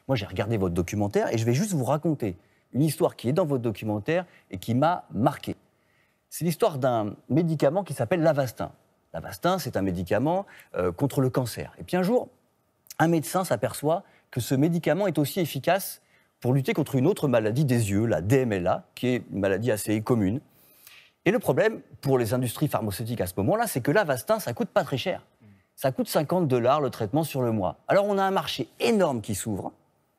Moi, j'ai regardé votre documentaire et je vais juste vous raconter une histoire qui est dans votre documentaire et qui m'a marqué. C'est l'histoire d'un médicament qui s'appelle l'Avastin. L'Avastin, c'est un médicament contre le cancer. Et puis un jour, un médecin s'aperçoit que ce médicament est aussi efficace pour lutter contre une autre maladie des yeux, la DMLA, qui est une maladie assez commune. Et le problème pour les industries pharmaceutiques à ce moment-là, c'est que l'Avastin, ça coûte pas très cher. Ça coûte $50 le traitement sur le mois. Alors on a un marché énorme qui s'ouvre,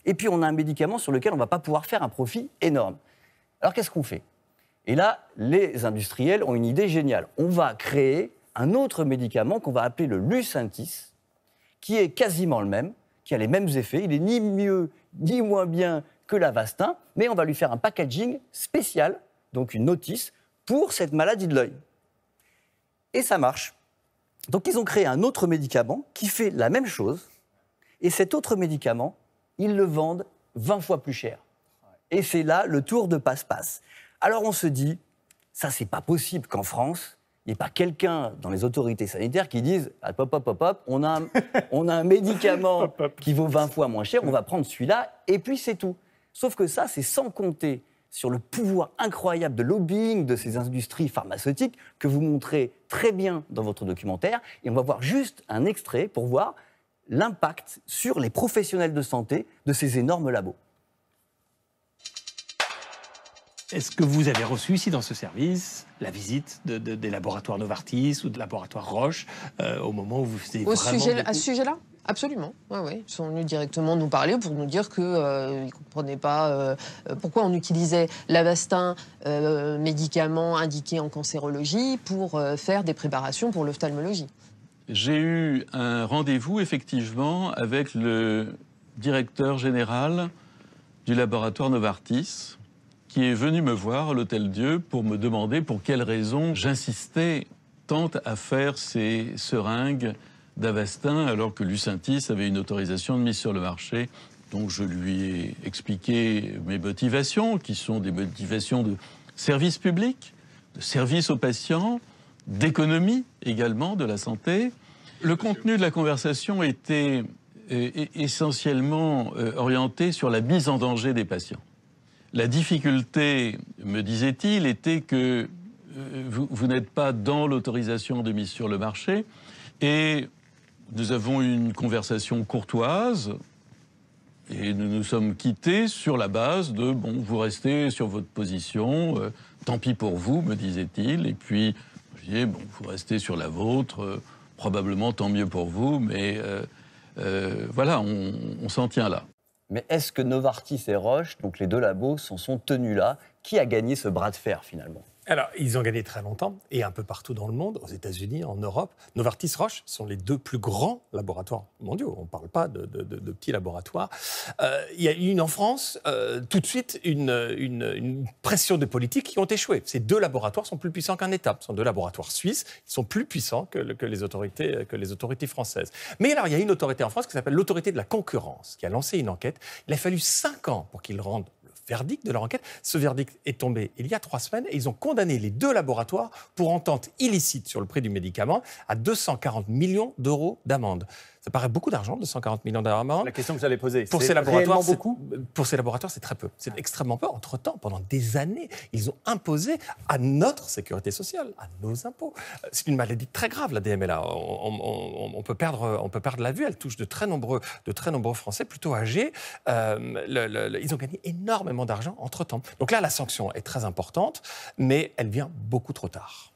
et puis on a un médicament sur lequel on ne va pas pouvoir faire un profit énorme. Alors qu'est-ce qu'on fait? Et là, les industriels ont une idée géniale. On va créer un autre médicament qu'on va appeler le Lucentis, qui est quasiment le même, qui a les mêmes effets. Il est ni mieux ni moins bien que l'Avastin, mais on va lui faire un packaging spécial, donc une notice, pour cette maladie de l'œil. Et ça marche. Donc ils ont créé un autre médicament qui fait la même chose, et cet autre médicament, ils le vendent 20 fois plus cher. Et c'est là le tour de passe-passe. Alors on se dit, ça c'est pas possible qu'en France, il n'y ait pas quelqu'un dans les autorités sanitaires qui dise « hop, on a un médicament qui vaut 20 fois moins cher, on va prendre celui-là, et puis c'est tout ». Sauf que ça, c'est sans compter sur le pouvoir incroyable de lobbying de ces industries pharmaceutiques que vous montrez très bien dans votre documentaire. Et on va voir juste un extrait pour voir l'impact sur les professionnels de santé de ces énormes labos. Est-ce que vous avez reçu ici dans ce service la visite des laboratoires Novartis ou de laboratoires Roche au moment où vous faisiez À ce sujet-là? Absolument, oui. Ils sont venus directement nous parler pour nous dire qu'ils ne comprenaient pas pourquoi on utilisait l'Avastin, médicament indiqué en cancérologie, pour faire des préparations pour l'ophtalmologie. J'ai eu un rendez-vous, effectivement, avec le directeur général du laboratoire Novartis, qui est venu me voir à l'Hôtel Dieu pour me demander pour quelles raisons j'insistais tant à faire ces seringues d'Avastin, alors que Lucentis avait une autorisation de mise sur le marché. Donc je lui ai expliqué mes motivations, qui sont des motivations de service public, de service aux patients, d'économie également de la santé. Le contenu de la conversation était essentiellement orienté sur la mise en danger des patients. La difficulté, me disait-il, était que vous n'êtes pas dans l'autorisation de mise sur le marché et nous avons eu une conversation courtoise et nous nous sommes quittés sur la base de « bon, vous restez sur votre position, tant pis pour vous », me disait-il. Et puis, je disais « bon, vous restez sur la vôtre, probablement tant mieux pour vous, mais voilà, on s'en tient là ». Mais est-ce que Novartis et Roche, donc les deux labos, s'en sont tenus là? Qui a gagné ce bras de fer finalement? Alors, ils ont gagné très longtemps, et un peu partout dans le monde, aux États-Unis, en Europe. Novartis, Roche sont les deux plus grands laboratoires mondiaux. On ne parle pas de petits laboratoires. Il y a eu en France, tout de suite, une pression des politiques qui ont échoué. Ces deux laboratoires sont plus puissants qu'un État. Ce sont deux laboratoires suisses, ils sont plus puissants que les autorités françaises. Mais alors, il y a une autorité en France qui s'appelle l'autorité de la concurrence, qui a lancé une enquête. Il a fallu 5 ans pour qu'ils rendent verdict de leur enquête. Ce verdict est tombé il y a 3 semaines et ils ont condamné les deux laboratoires pour entente illicite sur le prix du médicament à 240 millions d'euros d'amende. Ça paraît beaucoup d'argent, 240 millions d'amende. La question que j'allais poser, pour c'est ces laboratoires, beaucoup. Pour ces laboratoires, c'est très peu. C'est extrêmement peu. Entre-temps, pendant des années, ils ont imposé à notre sécurité sociale, à nos impôts. C'est une maladie très grave, la DMLA. On peut perdre la vue. Elle touche de très nombreux Français plutôt âgés. Ils ont gagné énormément d'argent entre-temps. Donc là, la sanction est très importante, mais elle vient beaucoup trop tard.